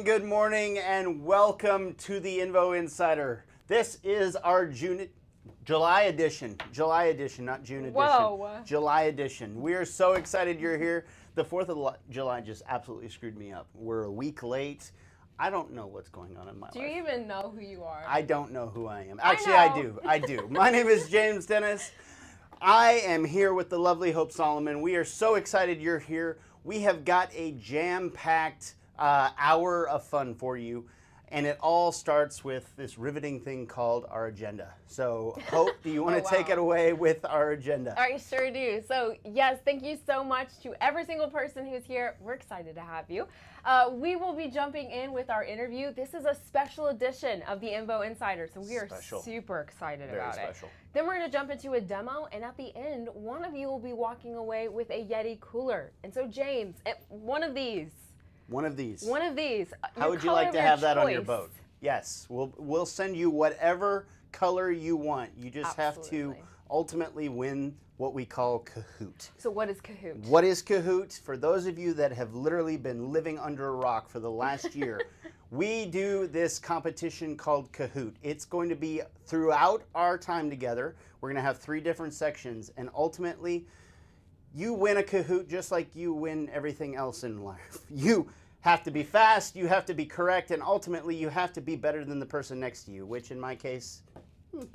good morning, and welcome to the Invo Insider. This is our July edition. July edition, not June edition. Whoa. July edition. We are so excited you're here. The 4th of July just absolutely screwed me up. We're a week late. I don't know what's going on in my life. Do you even know who you are? I don't know who I am. Actually, I do. My name is James Dennis. I am here with the lovely Hope Solomon. We are so excited you're here. We have got a jam-packed hour of fun for you, and it all starts with this riveting thing called our agenda. So, Hope, do you want to take it away with our agenda? I sure do. So, yes, thank you so much to every single person who's here. We're excited to have you. We will be jumping in with our interview. This is a special edition of the Invo Insider, so we are super excited about it. Then we're going to jump into a demo, and at the end, one of you will be walking away with a Yeti cooler. And so, James, one of these. How would you like to have that on your boat? Yes, we'll send you whatever color you want. You just have to ultimately win what we call Kahoot. So what is Kahoot? What is Kahoot? For those of you that have literally been living under a rock for the last year, we do this competition called Kahoot. It's going to be throughout our time together. We're going to have 3 different sections, and ultimately, you win a Kahoot just like you win everything else in life. You have to be fast, you have to be correct, and ultimately you have to be better than the person next to you, which in my case...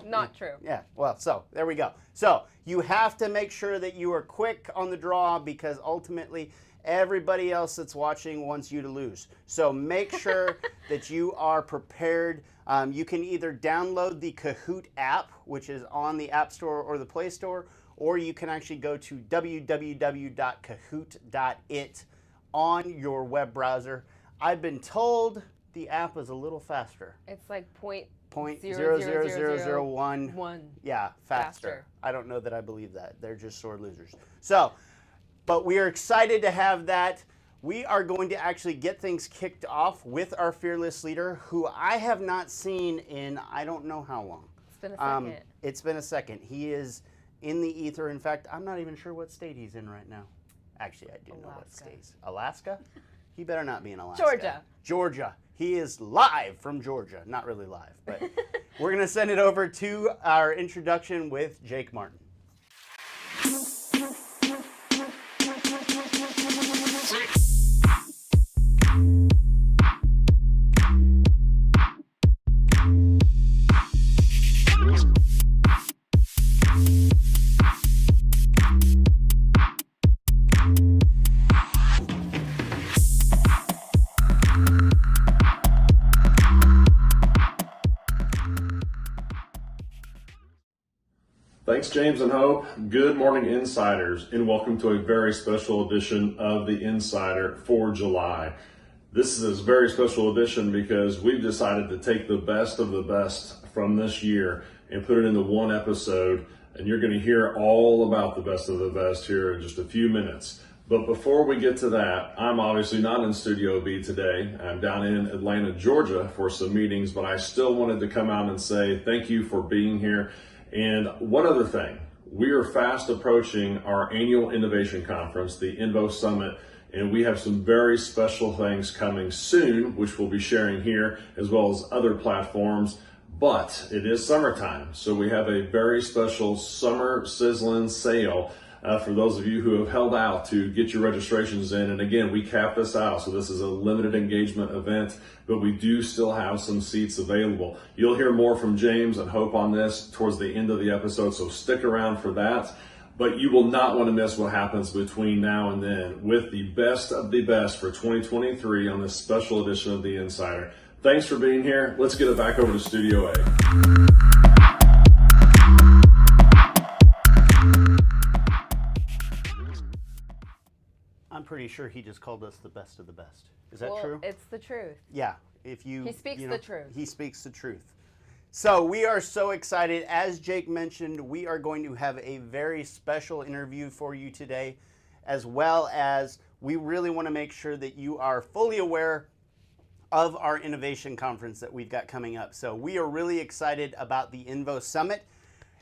Not true. Yeah, well, so there we go. So you have to make sure that you are quick on the draw because ultimately everybody else that's watching wants you to lose. So make sure that you are prepared. You can either download the Kahoot app, which is on the App Store or the Play Store, or you can actually go to www.kahoot.it on your web browser. I've been told the app is a little faster. It's like 0.00001. Yeah, faster. I don't know that I believe that. They're just sore losers. So, but we are excited to have that. We are going to actually get things kicked off with our fearless leader, who I have not seen in I don't know how long. It's been a second. It's been a second. He is in the ether. In fact, I'm not even sure what state he's in right now. Actually, I do know what state. Alaska? He better not be in Alaska. Georgia. He is live from Georgia. Not really live, but we're going to send it over to our introduction with Jake Martin. Thanks, James and Hope. Good morning, Insiders, and welcome to a very special edition of the Insider for July. This is a very special edition because we've decided to take the best of the best from this year and put it into one episode, and you're going to hear all about the best of the best here in just a few minutes. But before we get to that, I'm obviously not in Studio B today. I'm down in Atlanta, Georgia for some meetings, but I still wanted to come out and say thank you for being here. And one other thing, we are fast approaching our annual innovation conference, the Invo Summit, and we have some very special things coming soon, which we'll be sharing here, as well as other platforms. But it is summertime, so we have a very special summer sizzling sale for those of you who have held out to get your registrations in. And again, we cap this out, so this is a limited engagement event, but we do still have some seats available. You'll hear more from James and Hope on this towards the end of the episode, so stick around for that. But you will not want to miss what happens between now and then with the best of the best for 2023 on this special edition of The Insider. Thanks for being here. Let's get it back over to Studio A. I'm pretty sure he just called us the best of the best. Is that true? It's the truth. Yeah. If you, he speaks the truth. He speaks the truth. So we are so excited. As Jake mentioned, we are going to have a very special interview for you today, as well as we really want to make sure that you are fully aware of our innovation conference that we've got coming up. So we are really excited about the Invo Summit,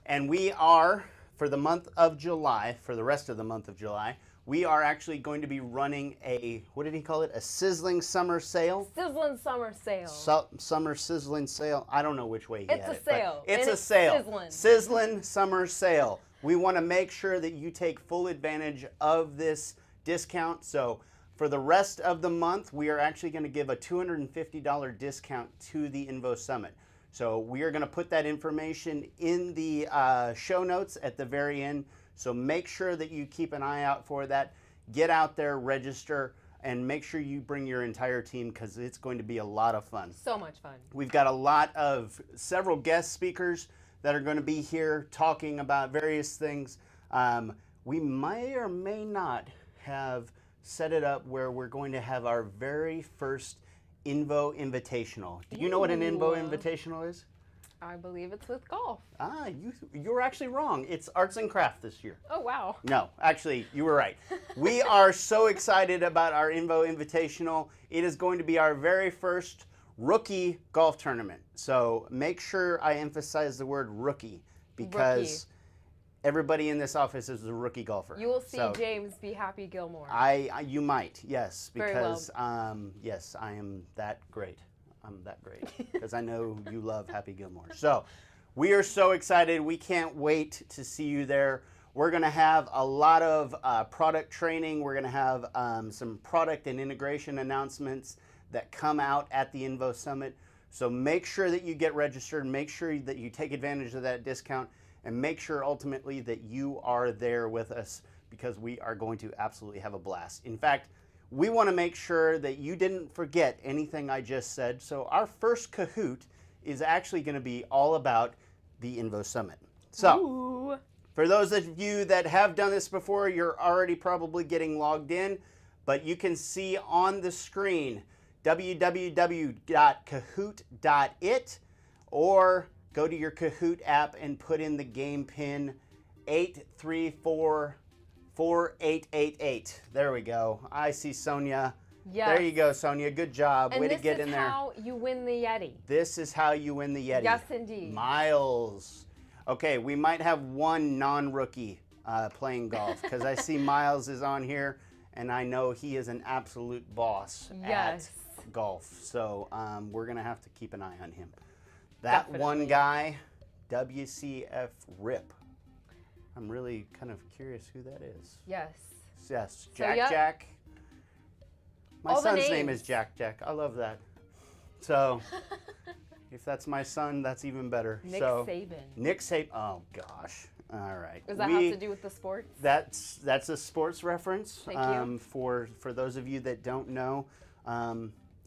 and we are, for the month of July, for the rest of the month of July, we are actually going to be running a, what did he call it? A sizzling summer sale? Sizzling summer sale. Summer sizzling sale. I don't know which way he It's had a it, but sale, It's and a it's sale. sizzling. Sizzling summer sale. We want to make sure that you take full advantage of this discount. So for the rest of the month, we are actually going to give a $250 discount to the Invo Summit. So we are going to put that information in the show notes at the very end. So make sure that you keep an eye out for that. Get out there, register, and make sure you bring your entire team because it's going to be a lot of fun. So much fun. We've got a lot of several guest speakers that are going to be here talking about various things. We may or may not have set it up where we're going to have our very first Invo Invitational. Do you know what an Invo Invitational is? I believe it's with golf. You were actually wrong. It's arts and craft this year. Oh, wow. No, actually, you were right. We are so excited about our Invo Invitational. It is going to be our very first rookie golf tournament. So make sure I emphasize the word rookie because everybody in this office is a rookie golfer. You will see James be Happy Gilmore. You might, yes, Very because yes, I am that great. I'm that great because I know you love Happy Gilmore. So we are so excited. We can't wait to see you there. We're going to have a lot of product training. We're going to have some product and integration announcements that come out at the Invo Summit. So make sure that you get registered. Make sure that you take advantage of that discount. And make sure ultimately that you are there with us because we are going to absolutely have a blast. In fact, we want to make sure that you didn't forget anything I just said. So our first Kahoot is actually going to be all about the Invo Summit. So for those of you that have done this before, you're already probably getting logged in, but you can see on the screen www.kahoot.it or go to your Kahoot app and put in the game pin 8344888. There we go. I see Sonia. Yes. There you go, Sonia. Good job. And way to get in there. This is how you win the Yeti. This is how you win the Yeti. Yes, indeed. Miles. Okay, we might have one non-rookie playing golf because I see Miles is on here, and I know he is an absolute boss at golf. So we're going to have to keep an eye on him. That one guy, WCF Rip. I'm really kind of curious who that is. Yes. Yes, Jack. My son's name is Jack. I love that. So if that's my son, that's even better. Nick Saban. Nick Saban. Oh gosh. All right. Does that have to do with the sports? That's a sports reference. Thank you. For those of you that don't know,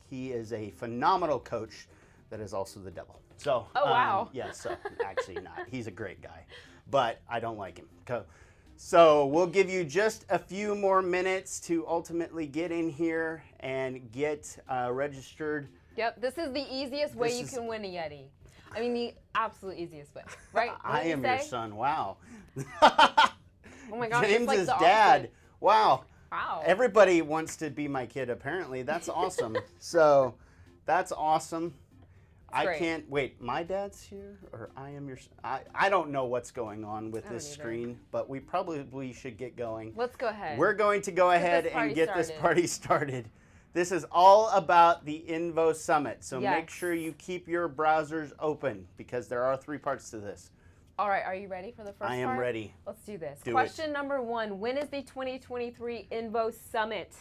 he is a phenomenal coach that is also the devil. So, wow. Yes, actually not. He's a great guy, but I don't like him. So we'll give you just a few more minutes to ultimately get in here and get registered. Yep, this is the easiest way you can win a Yeti. I mean, the absolute easiest way, right? I am your son. Wow. Oh my gosh, James it's like is the dad. opposite. Wow. Wow. Everybody wants to be my kid, apparently. That's awesome. So that's awesome. I can't wait. My dad's here, or I am your. I don't know what's going on with this screen, but we probably should get going. Let's go ahead. We're going to go ahead and get this party started. This is all about the Invo Summit, so make sure you keep your browsers open because there are 3 parts to this. All right, are you ready for the first part? I am ready. Let's do this. Question number 1: when is the 2023 Invo Summit?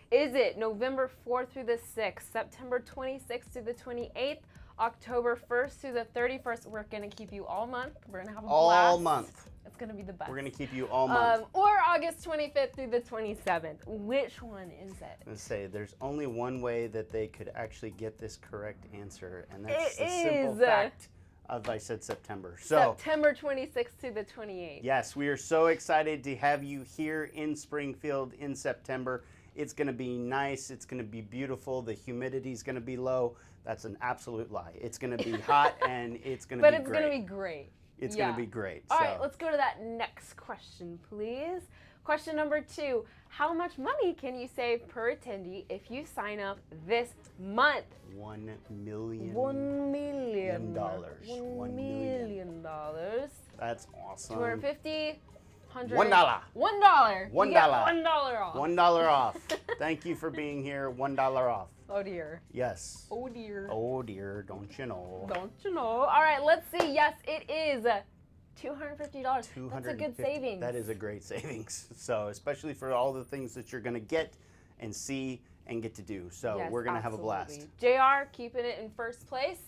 Is it November 4th through the 6th, September 26th through the 28th? October 1st through the 31st. We're going to keep you all month. We're going to have a blast. All month. It's going to be the best. We're going to keep you all month. Or August 25th through the 27th. Which one is it? Let's say there's only one way that they could actually get this correct answer, and that's the simple fact of I said September. So September 26th to the 28th. Yes, we are so excited to have you here in Springfield in September. It's going to be nice. It's going to be beautiful. The humidity is going to be low. That's an absolute lie. It's going to be hot and it's going to be great. But it's going to be great. It's going to be great. All right, let's go to that next question, please. Question number 2. How much money can you save per attendee if you sign up this month? $1 million. $1 million. $1 million. That's awesome. 250, $100. $1. $1. $1. You get $1 off. $1 off. Thank you for being here. $1 off. Oh dear. Yes. Oh dear. Oh dear, don't you know? Don't you know? All right, let's see. Yes, it is $250. That's a good savings. That is a great savings. So, especially for all the things that you're going to get and see and get to do. So, Yes, we're going to have a blast. absolutely. JR, keeping it in first place.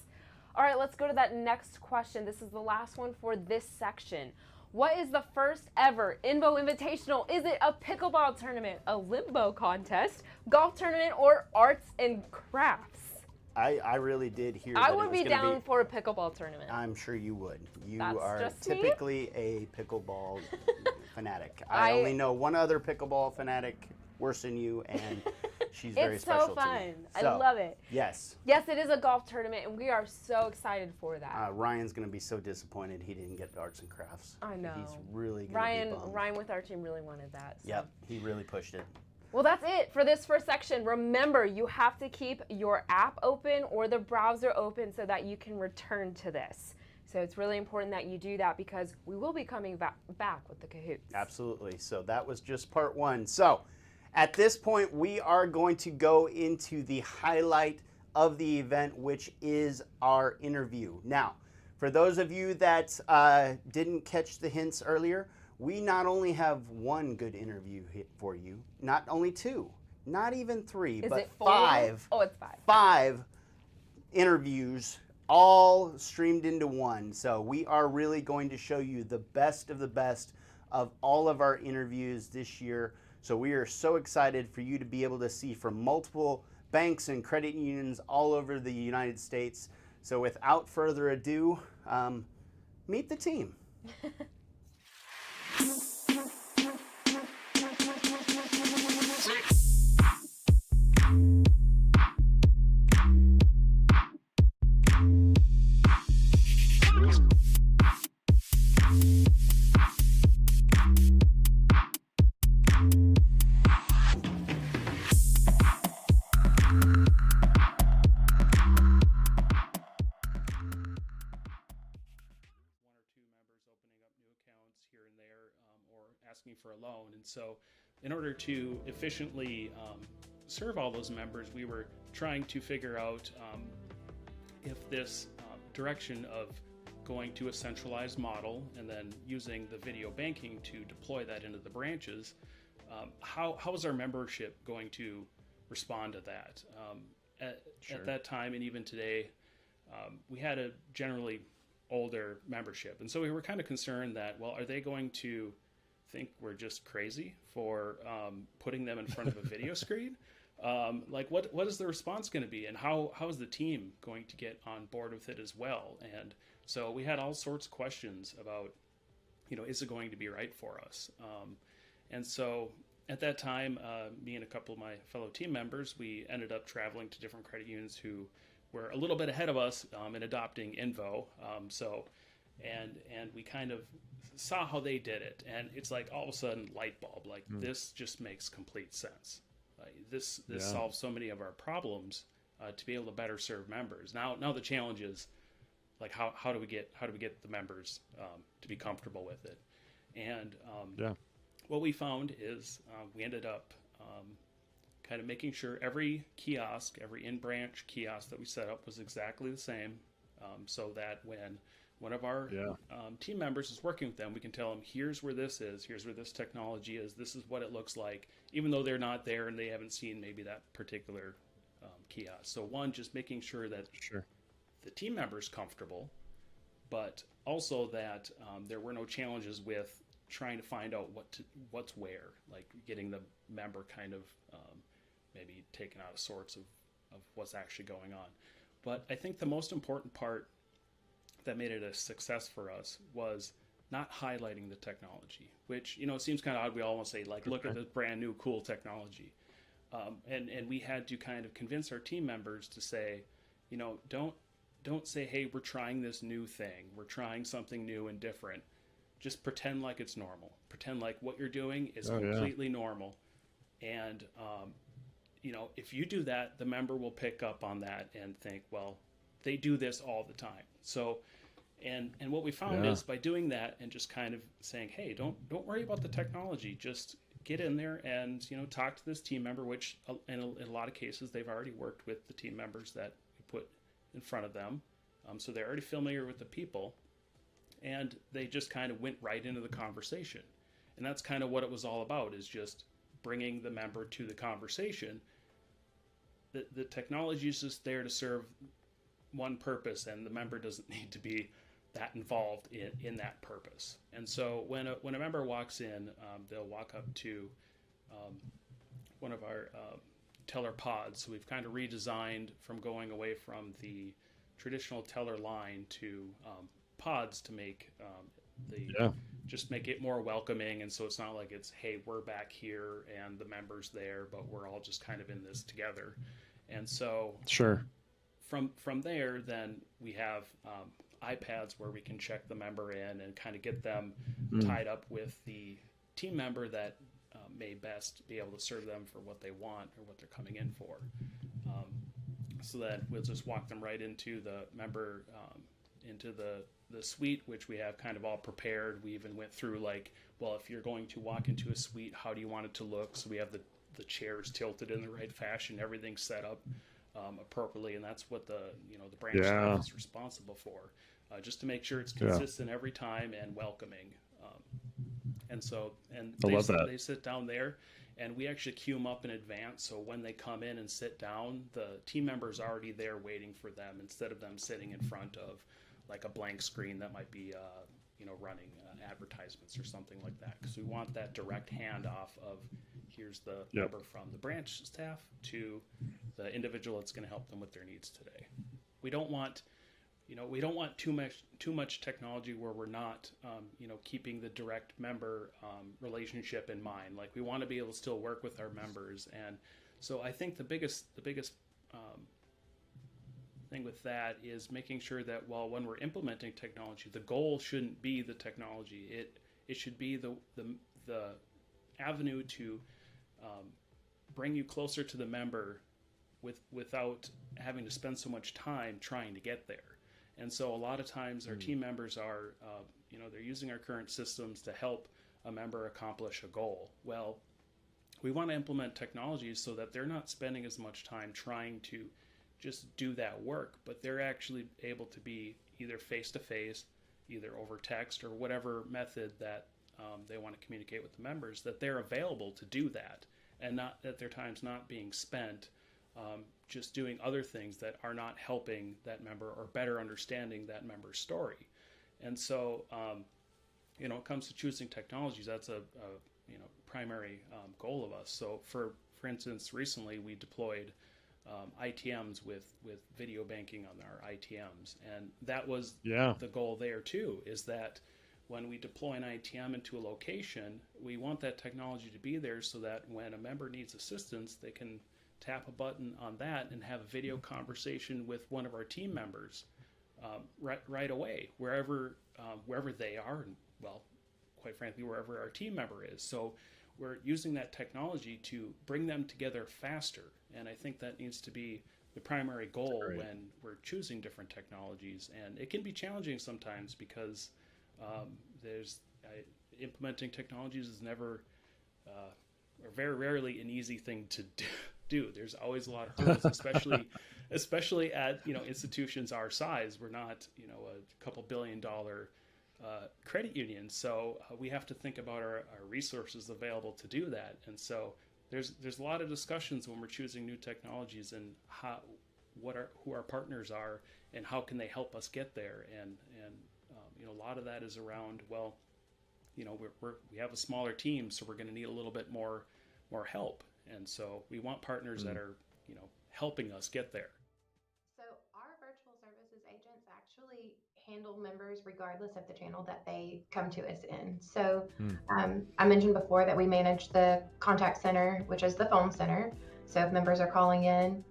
All right, let's go to that next question. This is the last one for this section. What is the first ever Invo Invitational? Is it a pickleball tournament, a limbo contest, golf tournament, or arts and crafts? I really did hear I that would it was be gonna down for a pickleball tournament. I'm sure you would. You That's are just me. typically a pickleball fanatic. I only know one other pickleball fanatic worse than you, and she's very special It's so to fun. me. I So, love it. Yes. Yes, it is a golf tournament, and we are so excited for that. Ryan's going to be so disappointed he didn't get arts and crafts. I know. He's really going to be bummed. Ryan with our team really wanted that. So. Yep, he really pushed it. Well, that's it for this first section. Remember, you have to keep your app open or the browser open so that you can return to this. So it's really important that you do that because we will be coming back with the Kahoots. Absolutely. So that was just part one. So at this point, we are going to go into the highlight of the event, which is our interview. Now, for those of you that didn't catch the hints earlier, we not only have one good interview for you, not only two, not even three, Is but it 4? five. Oh, it's 5. 5 interviews all streamed into one. So we are really going to show you the best of the best of all of our interviews this year. So we are so excited for you to be able to see from multiple banks and credit unions all over the United States. So without further ado, meet the team. asking for a loan. And so in order to efficiently serve all those members, we were trying to figure out if this direction of going to a centralized model and then using the video banking to deploy that into the branches, how is our membership going to respond to that? At that time and even today, we had a generally older membership. And so we were kind of concerned that, well, are they going to think we're just crazy for putting them in front of a video screen? Like what is the response going to be, and how is the team going to get on board with it as well? And so we had all sorts of questions about, is it going to be right for us? And so at that time, me and a couple of my fellow team members, we ended up traveling to different credit unions who were a little bit ahead of us in adopting Invo. And we kind of saw how they did it, and it's like all of a sudden light bulb, like this just makes complete sense. This solves so many of our problems to be able to better serve members. Now the challenge is like how do we get the members to be comfortable with it? And what we found is we ended up kind of making sure every kiosk, every in-branch kiosk that we set up was exactly the same, so that when one of our team members is working with them, we can tell them, here's where this is, here's where this technology is, this is what it looks like, even though they're not there and they haven't seen maybe that particular kiosk. So one, just making sure that the team member's comfortable, but also that there were no challenges with trying to find out what's where, like getting the member kind of maybe taken out of sorts of what's actually going on. But I think the most important part that made it a success for us was not highlighting the technology, which, it seems kind of odd. We all want to say, like, look at this brand new cool technology. And we had to kind of convince our team members to say, don't say, hey, we're trying this new thing. We're trying something new and different. Just pretend like it's normal. Pretend like what you're doing is completely normal. And, if you do that, the member will pick up on that and think, well, they do this all the time. So And what we found is by doing that and just kind of saying, hey, don't worry about the technology, just get in there and talk to this team member, which in a lot of cases they've already worked with the team members that we put in front of them, so they're already familiar with the people, and they just kind of went right into the conversation. And that's kind of what it was all about, is just bringing the member to the conversation. The technology is just there to serve one purpose, and the member doesn't need to be that involved in that purpose. And so when a member walks in, they'll walk up to one of our teller pods. So we've kind of redesigned from going away from the traditional teller line to pods to make just make it more welcoming. And so it's not like it's, hey, we're back here and the member's there, but we're all just kind of in this together. And so from there, then we have iPads where we can check the member in and kind of get them tied up with the team member that may best be able to serve them for what they want or what they're coming in for. So that we'll just walk them right into the member, into the suite, which we have kind of all prepared. We even went through like, well, if you're going to walk into a suite, how do you want it to look? So we have the chairs tilted in the right fashion, everything set up appropriately, and that's what the branch staff is responsible for, just to make sure it's consistent every time and welcoming. And they sit down there, and we actually queue them up in advance. So when they come in and sit down, the team member is already there waiting for them, instead of them sitting in front of like a blank screen that might be running advertisements or something like that. Because we want that direct handoff of, here's the member from the branch staff to the individual that's going to help them with their needs today. We don't want too much technology where we're not keeping the direct member relationship in mind. Like, we want to be able to still work with our members. And so I think the biggest thing with that is making sure that when we're implementing technology, the goal shouldn't be the technology. It should be the avenue to bring you closer to the member without having to spend so much time trying to get there. And so a lot of times our team members are, they're using our current systems to help a member accomplish a goal. Well, we want to implement technologies so that they're not spending as much time trying to just do that work, but they're actually able to be either face-to-face, either over text or whatever method that they want to communicate with the members, that they're available to do that, and not that their time's not being spent just doing other things that are not helping that member or better understanding that member's story. And so, when it comes to choosing technologies, that's a primary goal of us. So for instance, recently we deployed ITMs with video banking on our ITMs, and that was the goal there too, is that when we deploy an ITM into a location, we want that technology to be there so that when a member needs assistance, they can tap a button on that and have a video conversation with one of our team members right away, wherever they are, and quite frankly, wherever our team member is. So we're using that technology to bring them together faster, and I think that needs to be the primary goal when we're choosing different technologies. And it can be challenging sometimes because implementing technologies is never or very rarely an easy thing to do. There's always a lot of hurdles, especially at institutions our size. We're not a couple $1 billion credit union, so we have to think about our resources available to do that. And so there's a lot of discussions when we're choosing new technologies and who our partners are and how can they help us get there. And a lot of that is around, we have a smaller team, so we're going to need a little bit more help. And so we want partners that are, helping us get there. So our virtual services agents actually handle members regardless of the channel that they come to us in. So I mentioned before that we manage the contact center, which is the phone center. So if members are calling in,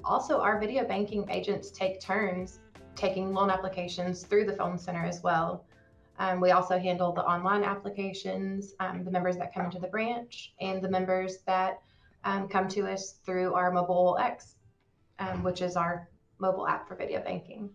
also our video banking agents take turns taking loan applications through the phone center as well. We also handle the online applications, the members that come into the branch, and the members that come to us through our Mobile X, which is our mobile app for video banking.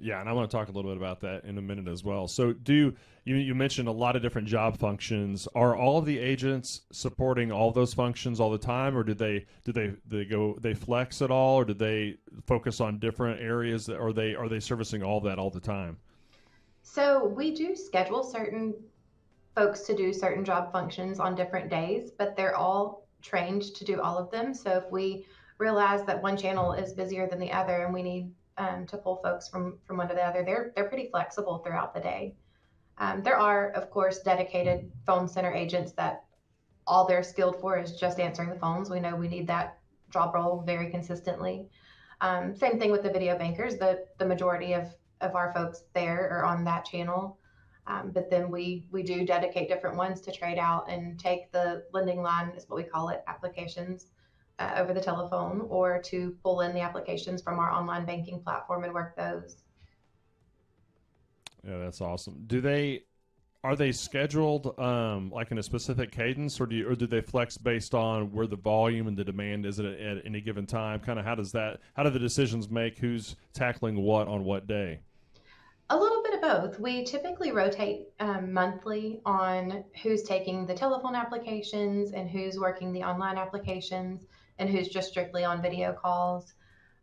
Yeah, and I want to talk a little bit about that in a minute as well. So, you mentioned a lot of different job functions? Are all of the agents supporting all those functions all the time, or do they flex at all, or do they focus on different areas? Or are they servicing all that all the time? So we do schedule certain folks to do certain job functions on different days, but they're all trained to do all of them. So if we realize that one channel is busier than the other and we need to pull folks from one to the other, they're pretty flexible throughout the day. There are, of course, dedicated phone center agents that all they're skilled for is just answering the phones. We know we need that job role very consistently. Same thing with the video bankers. The majority of our folks there are on that channel. But then we do dedicate different ones to trade out and take the lending line, is what we call it, applications over the telephone, or to pull in the applications from our online banking platform and work those. Yeah, that's awesome. Are they scheduled like in a specific cadence, or do they flex based on where the volume and the demand is at any given time? Kind of how do the decisions make who's tackling what on what day? A little bit of both. We typically rotate monthly on who's taking the telephone applications and who's working the online applications and who's just strictly on video calls.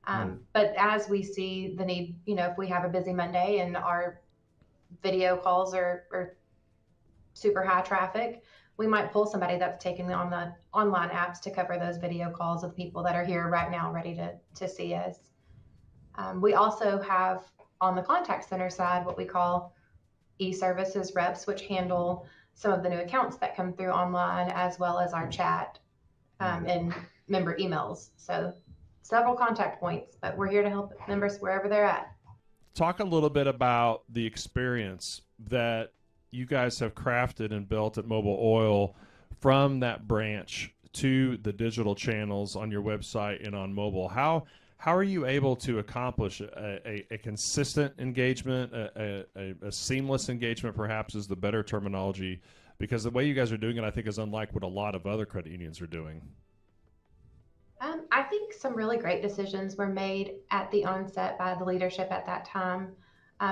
But as we see the need, if we have a busy Monday and our video calls are super high traffic, we might pull somebody that's taking on the online apps to cover those video calls with people that are here right now ready to see us. We also have on the contact center side what we call e-services reps, which handle some of the new accounts that come through online, as well as our chat and member emails. So several contact points, but we're here to help members wherever they're at. Talk a little bit about the experience that you guys have crafted and built at Mobile Oil from that branch to the digital channels on your website and on mobile. How are you able to accomplish a consistent engagement, a seamless engagement, perhaps is the better terminology, because the way you guys are doing it, I think, is unlike what a lot of other credit unions are doing. I think some really great decisions were made at the onset by the leadership at that time.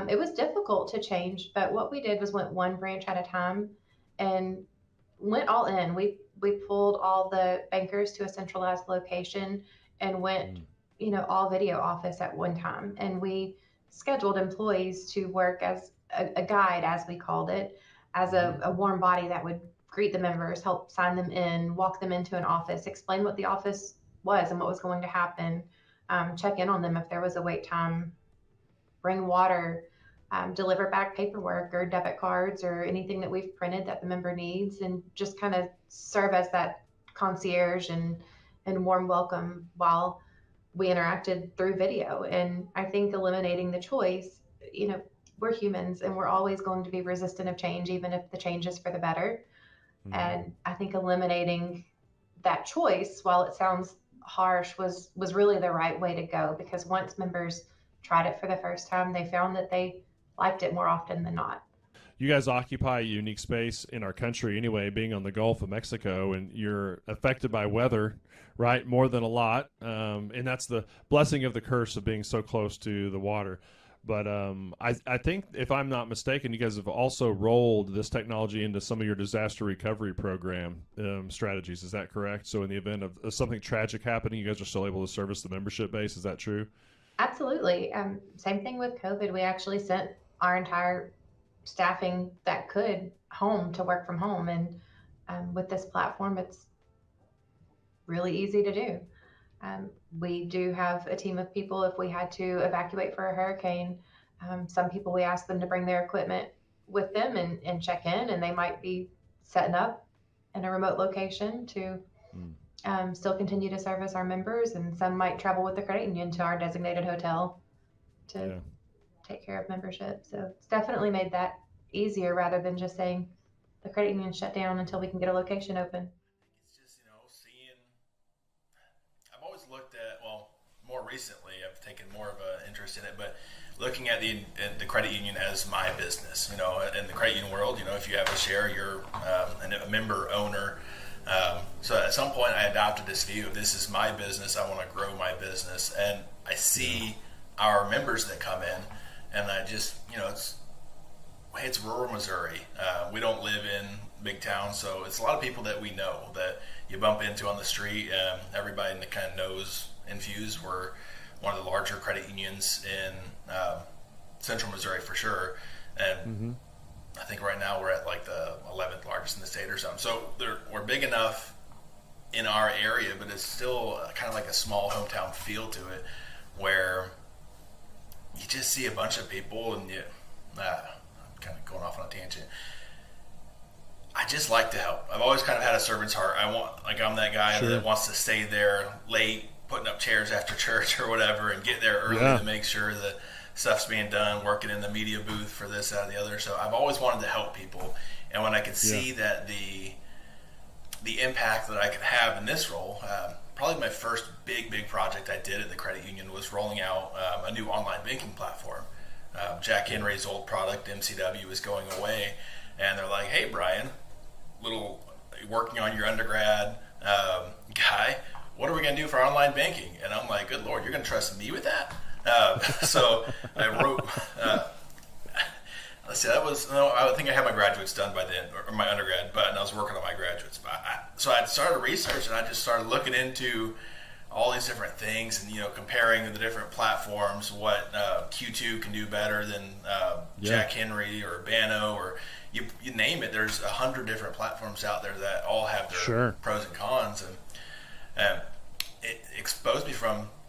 It was difficult to change, but what we did was went one branch at a time and went all in. We pulled all the bankers to a centralized location and went, all video office at one time. And we scheduled employees to work as a guide, as we called it, as a warm body that would greet the members, help sign them in, walk them into an office, explain what the office was and what was going to happen, check in on them if there was a wait time, bring water, deliver back paperwork or debit cards or anything that we've printed that the member needs, and just kind of serve as that concierge and warm welcome while we interacted through video. And I think eliminating the choice, we're humans and we're always going to be resistant of change, even if the change is for the better. And I think eliminating that choice, while it sounds harsh, was really the right way to go, because once members tried it for the first time, they found that they liked it more often than not. You guys occupy a unique space in our country anyway, being on the Gulf of Mexico, and you're affected by weather, right, more than a lot. And that's the blessing of the curse of being so close to the water. But I think, if I'm not mistaken, you guys have also rolled this technology into some of your disaster recovery program strategies. Is that correct? So in the event of something tragic happening, you guys are still able to service the membership base. Is that true? Absolutely. Same thing with COVID. We actually sent our entire staffing that could home to work from home. And with this platform, it's really easy to do. We do have a team of people if we had to evacuate for a hurricane. Some people, we ask them to bring their equipment with them and check in, and they might be setting up in a remote location to still continue to service our members. And some might travel with the credit union to our designated hotel to take care of membership. So it's definitely made that easier, rather than just saying the credit union shut down until we can get a location open. It's just, I've always looked at, more recently, I've taken more of an interest in it, but looking at the credit union as my business, in the credit union world, if you have a share, you're a member owner. So at some point I adopted this view of, this is my business. I want to grow my business. And I see our members that come in, And I just, it's rural Missouri. We don't live in big towns, so it's a lot of people that we know that you bump into on the street. Everybody kind of knows Infuse. We're one of the larger credit unions in central Missouri for sure. And I think right now we're at like the 11th largest in the state or something. So we're big enough in our area, but it's still kind of like a small hometown feel to it, where you just see a bunch of people, and I'm kind of going off on a tangent. I just like to help. I've always kind of had a servant's heart. I'm that guy that wants to stay there late, putting up chairs after church or whatever, and get there early to make sure that stuff's being done, working in the media booth for this, that, or the other. So I've always wanted to help people. And when I could see that the impact that I could have in this role, probably my first big project I did at the credit union was rolling out a new online banking platform. Jack Henry's old product, MCW, was going away. And they're like, hey, Brian, working on your undergrad guy, what are we going to do for online banking? And I'm like, good Lord, you're going to trust me with that? So I wrote, let's see, I think I had my graduates done by then, or my undergrad, and I was working on my graduates. So I started research, and I just started looking into all these different things, and comparing the different platforms, what Q2 can do better than Jack Henry or Banno, or you name it. There's 100 different platforms out there that all have their pros and cons, and it exposed me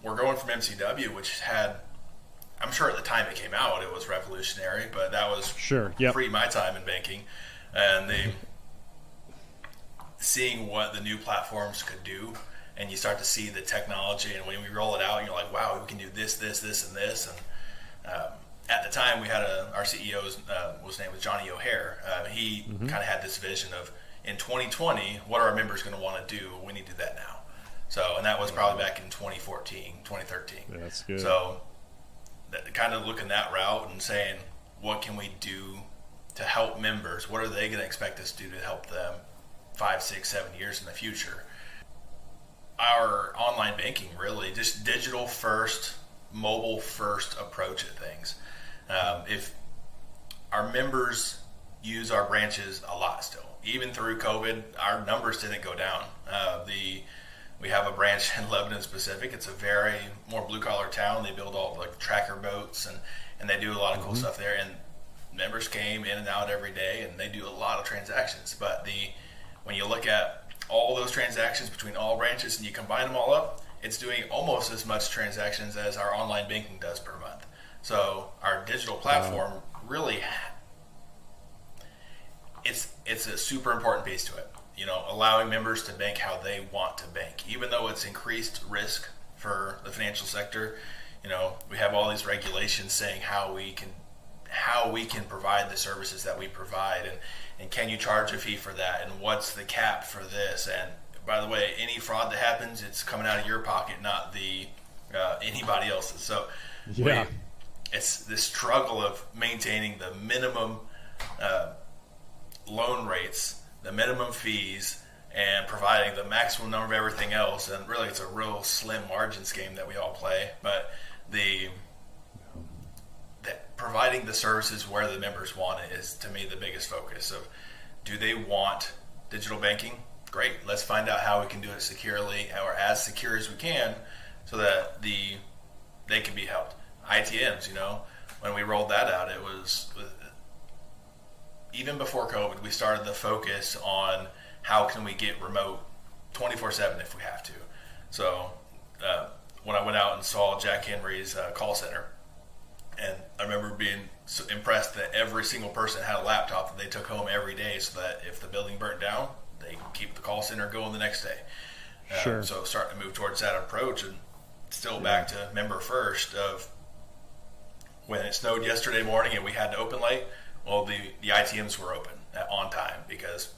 we're going from MCW, which had, I'm sure at the time it came out, it was revolutionary, but that was free my time in banking, and seeing what the new platforms could do. And you start to see the technology, and when we roll it out, you're like, wow, we can do this, and this. And at the time, we had our CEO, his name was Johnny O'Hare. He kind of had this vision of, in 2020, what are our members going to want to do? We need to do that now. So, and that was probably back in 2014, 2013. Yeah, that's good. So, kind of looking that route and saying, what can we do to help members? What are they going to expect us to do to help them 5, 6, 7 years in the future? Our online banking, really, just digital first, mobile first approach at things. If our members use our branches a lot still, even through COVID, our numbers didn't go down. We have a branch in Lebanon Pacific. It's a very more blue collar town. They build all like tracker boats, and they do a lot of cool stuff there. And members came in and out every day, and they do a lot of transactions. But when you look at all those transactions between all branches and you combine them all up, it's doing almost as much transactions as our online banking does per month. So our digital platform really, it's a super important piece to it. Allowing members to bank how they want to bank, even though it's increased risk for the financial sector. We have all these regulations saying how we can provide the services that we provide, and can you charge a fee for that, and what's the cap for this? And by the way, any fraud that happens, it's coming out of your pocket, not anybody else's. So it's this struggle of maintaining the minimum loan rates, the minimum fees, and providing the maximum number of everything else. And really, it's a real slim margins game that we all play. But providing the services where the members want it is, to me, the biggest focus. Of, do they want digital banking? Great. Let's find out how we can do it securely, or as secure as we can, so that they can be helped. ITMs, when we rolled that out, it was, even before COVID, we started the focus on how can we get remote 24/7 if we have to. So when I went out and saw Jack Henry's call center, and I remember being so impressed that every single person had a laptop that they took home every day, so that if the building burnt down, they could keep the call center going the next day. So starting to move towards that approach, and still back to member first. Of when it snowed yesterday morning and we had to open late, well, the ITMs were open on time, because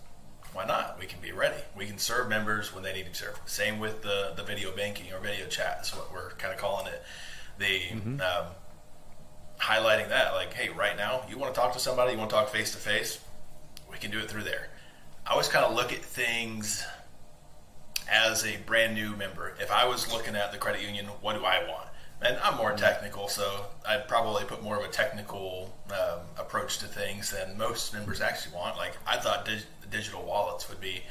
why not? We can be ready. We can serve members when they need to be served. Same with the video banking or video chat is what we're kind of calling it. Highlighting that, like, hey, right now, you want to talk to somebody, you want to talk face to face, we can do it through there. I always kind of look at things as a brand new member. If I was looking at the credit union, what do I want? And I'm more technical, so I'd probably put more of a technical approach to things than most members actually want. Like, I thought digital wallets would be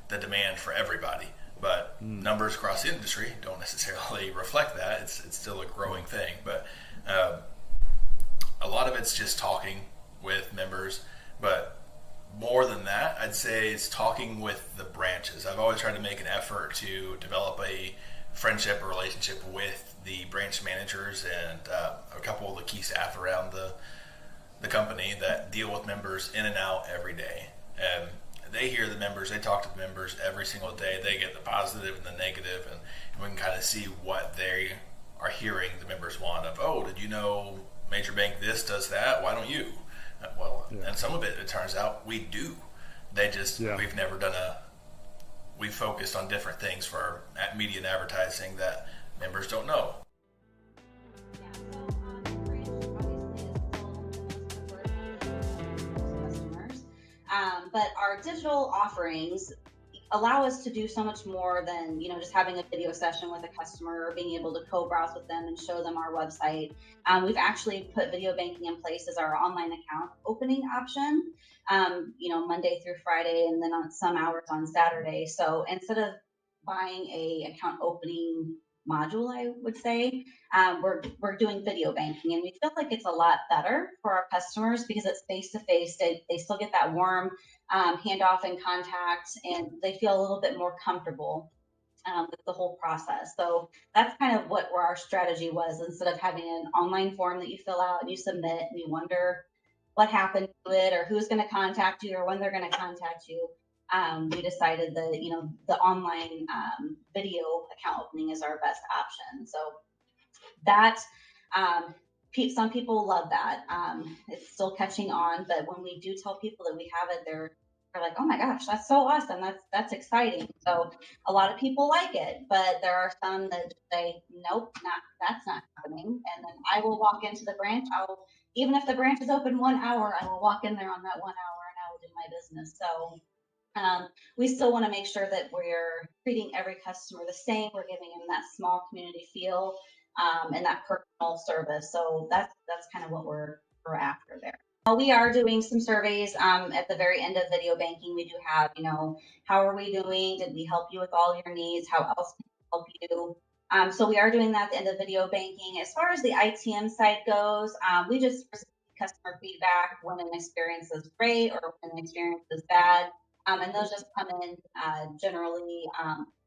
the demand for everybody, but numbers across the industry don't necessarily reflect that. It's still a growing thing, but a lot of it's just talking with members. But more than that, I'd say it's talking with the branches. I've always tried to make an effort to develop a friendship or relationship with the branch managers and a couple of the key staff around the company that deal with members in and out every day. And they hear the members, they talk to the members every single day. They get the positive and the negative, and we can kind of see what they are hearing the members want of, oh, did you know Major Bank this does that? Why don't you? And some of it turns out we do. They just, we've never done we've focused on different things for media and advertising that members don't know. Customers, but our digital offerings allow us to do so much more than just having a video session with a customer or being able to co-browse with them and show them our website. We've actually put video banking in place as our online account opening option, Monday through Friday, and then on some hours on Saturday. So instead of buying a account opening module, I would say, we're doing video banking, and we feel like it's a lot better for our customers because it's face to face. They still get that warm handoff and contact, and they feel a little bit more comfortable with the whole process. So that's kind of where our strategy was. Instead of having an online form that you fill out and you submit and you wonder what happened to it or who's going to contact you or when they're going to contact you, we decided that the online video account opening is our best option. So that some people love that. It's still catching on, but when we do tell people that we have it, they're like, "Oh my gosh, that's so awesome! That's exciting." So a lot of people like it, but there are some that say, "Nope, that's not happening." And then I will walk into the branch. Even if the branch is open 1 hour, I will walk in there on that 1 hour and I will do my business. So we still want to make sure that we're treating every customer the same. We're giving them that small community feel and that personal service. So that's kind of what we're after there. We are doing some surveys at the very end of video banking. We do have, how are we doing? Did we help you with all your needs? How else can we help you? So we are doing that at the end of video banking. As far as the ITM side goes, we just receive customer feedback when an experience is great or when an experience is bad. And those just come in generally,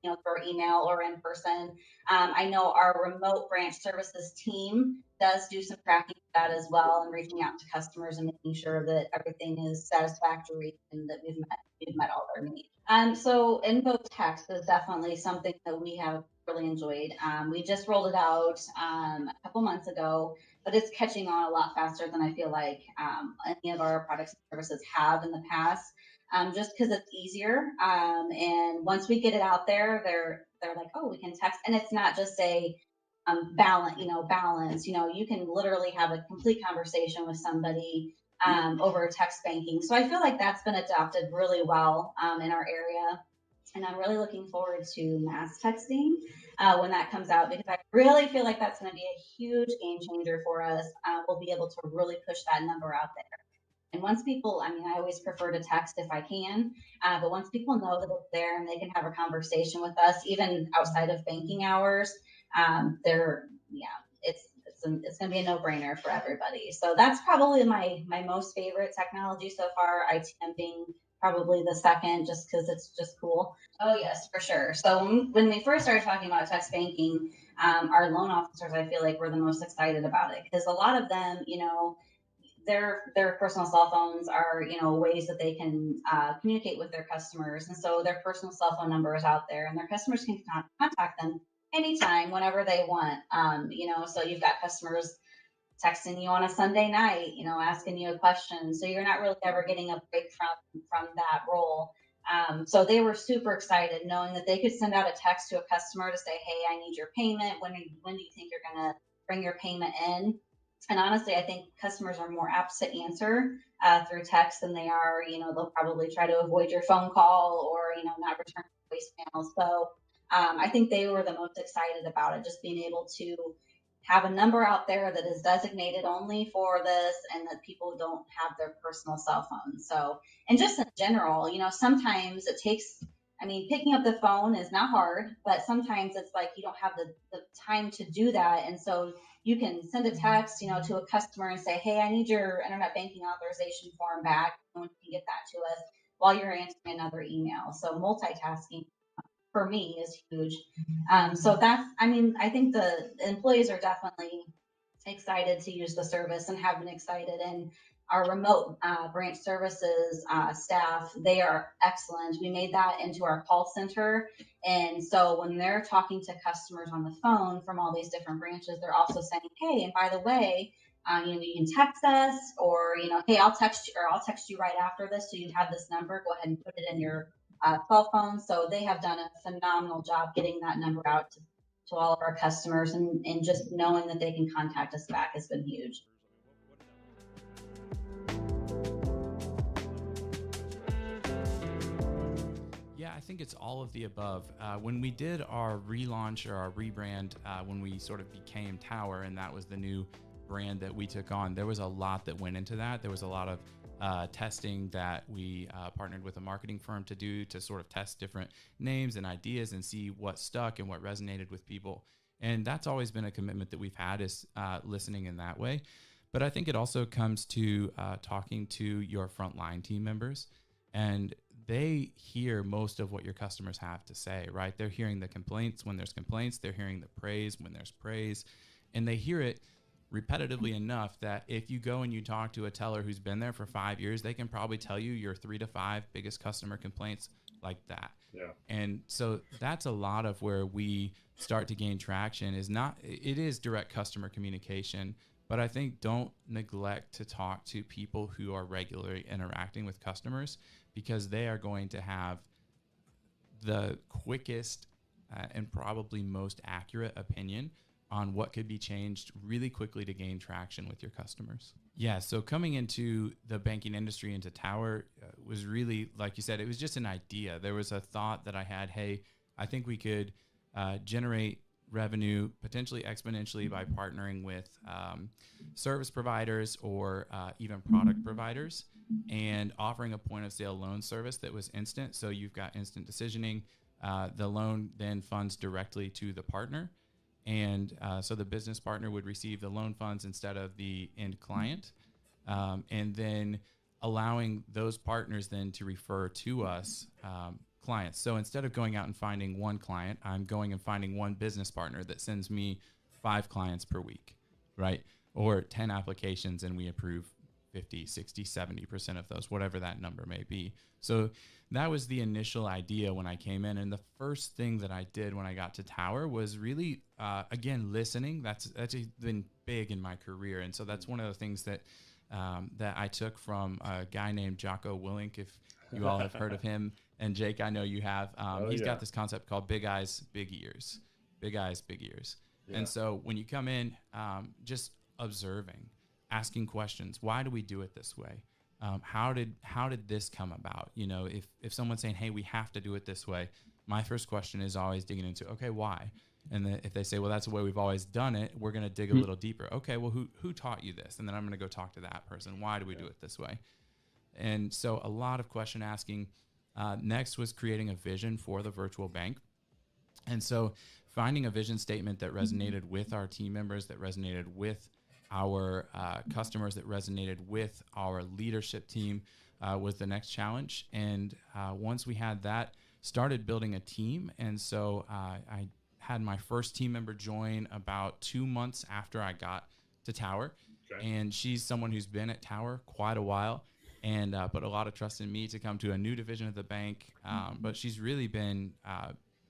through email or in person. I know our remote branch services team does do some tracking of that as well, and reaching out to customers and making sure that everything is satisfactory and that we've met all their needs. So Invo text is definitely something that we have really enjoyed. We just rolled it out a couple months ago, but it's catching on a lot faster than I feel like any of our products and services have in the past. Just because it's easier. And once we get it out there, they're like, oh, we can text. And it's not just a balance. You can literally have a complete conversation with somebody over text banking. So I feel like that's been adopted really well in our area. And I'm really looking forward to mass texting when that comes out, because I really feel like that's going to be a huge game changer for us. We'll be able to really push that number out there. And once people, I always prefer to text if I can, but once people know that it's there and they can have a conversation with us, even outside of banking hours, it's going to be a no-brainer for everybody. So that's probably my most favorite technology so far, ITM being probably the second, just because it's just cool. Oh, yes, for sure. So when we first started talking about text banking, our loan officers, I feel like, were the most excited about it, because a lot of them, their personal cell phones are, ways that they can communicate with their customers. And so their personal cell phone number is out there, and their customers can contact them anytime, whenever they want. So you've got customers texting you on a Sunday night, asking you a question. So you're not really ever getting a break from that role. So they were super excited knowing that they could send out a text to a customer to say, hey, I need your payment. When do you think you're going to bring your payment in? And honestly, I think customers are more apt to answer through text than they are, they'll probably try to avoid your phone call or, not return voicemail. So I think they were the most excited about it, just being able to have a number out there that is designated only for this, and that people don't have their personal cell phones. So, and just in general, sometimes it takes, I mean, picking up the phone is not hard, but sometimes it's like you don't have the time to do that. And so you can send a text, to a customer and say, hey, I need your internet banking authorization form back. And you can get that to us while you're answering another email. So multitasking for me is huge. So that's, I mean, I think the employees are definitely excited to use the service and have been excited. And our remote branch services staff, they are excellent. We made that into our call center. And so when they're talking to customers on the phone from all these different branches, they're also saying, hey, and by the way, you can text us, or, hey, I'll text you right after this. So you have this number, go ahead and put it in your cell phone. So they have done a phenomenal job getting that number out to all of our customers, and just knowing that they can contact us back has been huge. Yeah, I think it's all of the above. When we did our relaunch or our rebrand, when we sort of became Tower, and that was the new brand that we took on, there was a lot that went into that. There was a lot of testing that we partnered with a marketing firm to do, to sort of test different names and ideas and see what stuck and what resonated with people. And that's always been a commitment that we've had, is listening in that way. But I think it also comes to talking to your frontline team members, and they hear most of what your customers have to say, right? They're hearing the complaints when there's complaints, they're hearing the praise when there's praise, and they hear it repetitively enough that if you go and you talk to a teller who's been there for 5 years, they can probably tell you your 3 to 5 biggest customer complaints like that. Yeah. And so that's a lot of where we start to gain traction. It is direct customer communication, but I think don't neglect to talk to people who are regularly interacting with customers, because they are going to have the quickest and probably most accurate opinion on what could be changed really quickly to gain traction with your customers. Yeah, so coming into the banking industry, into Tower, was really, like you said, it was just an idea. There was a thought that I had, hey, I think we could generate revenue potentially exponentially by partnering with service providers or even product providers, and offering a point of sale loan service that was instant. So you've got instant decisioning. The loan then funds directly to the partner. And so the business partner would receive the loan funds instead of the end client. And then allowing those partners then to refer to us clients. So instead of going out and finding one client, I'm going and finding one business partner that sends me 5 clients per week, right? Or 10 applications, and we approve 50, 60, 70% of those, whatever that number may be. So that was the initial idea when I came in. And the first thing that I did when I got to Tower was really, again, listening. That's been big in my career. And so that's one of the things that that I took from a guy named Jocko Willink, if you all have heard of him. And Jake, I know you have. He's got this concept called big eyes, big ears. Big eyes, big ears. Yeah. And so when you come in, just observing, asking questions. Why do we do it this way? How did this come about? If someone's saying, hey, we have to do it this way, my first question is always digging into, okay, why? And then if they say, well, that's the way we've always done it, we're going to dig a little deeper. Okay, well, who taught you this? And then I'm going to go talk to that person. Why do we do it this way? And so a lot of question asking. Next was creating a vision for the virtual bank. And so finding a vision statement that resonated with our team members, that resonated with our customers, that resonated with our leadership team was the next challenge. And once we had that, started building a team. And so I had my first team member join about 2 months after I got to Tower. Okay. And she's someone who's been at Tower quite a while, and put a lot of trust in me to come to a new division of the bank. But she's really been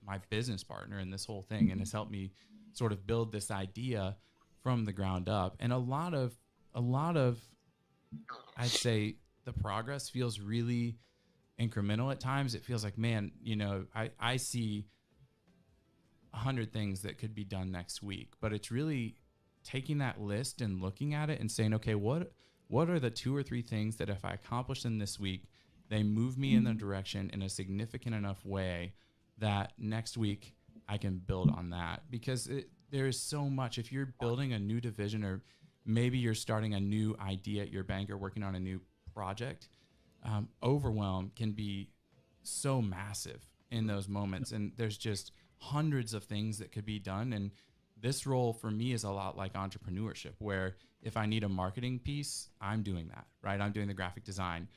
my business partner in this whole thing, and has helped me sort of build this idea from the ground up. And a lot of, I'd say, the progress feels really incremental at times. It feels like, man, I see 100 things that could be done next week, but it's really taking that list and looking at it and saying, okay, what are the 2 or 3 things that if I accomplish them this week, they move me in the direction in a significant enough way that next week I can build on that, because there is so much. If you're building a new division, or maybe you're starting a new idea at your bank or working on a new project, overwhelm can be so massive in those moments. And there's just hundreds of things that could be done. And this role for me is a lot like entrepreneurship, where if I need a marketing piece, I'm doing that, right? I'm doing the graphic design.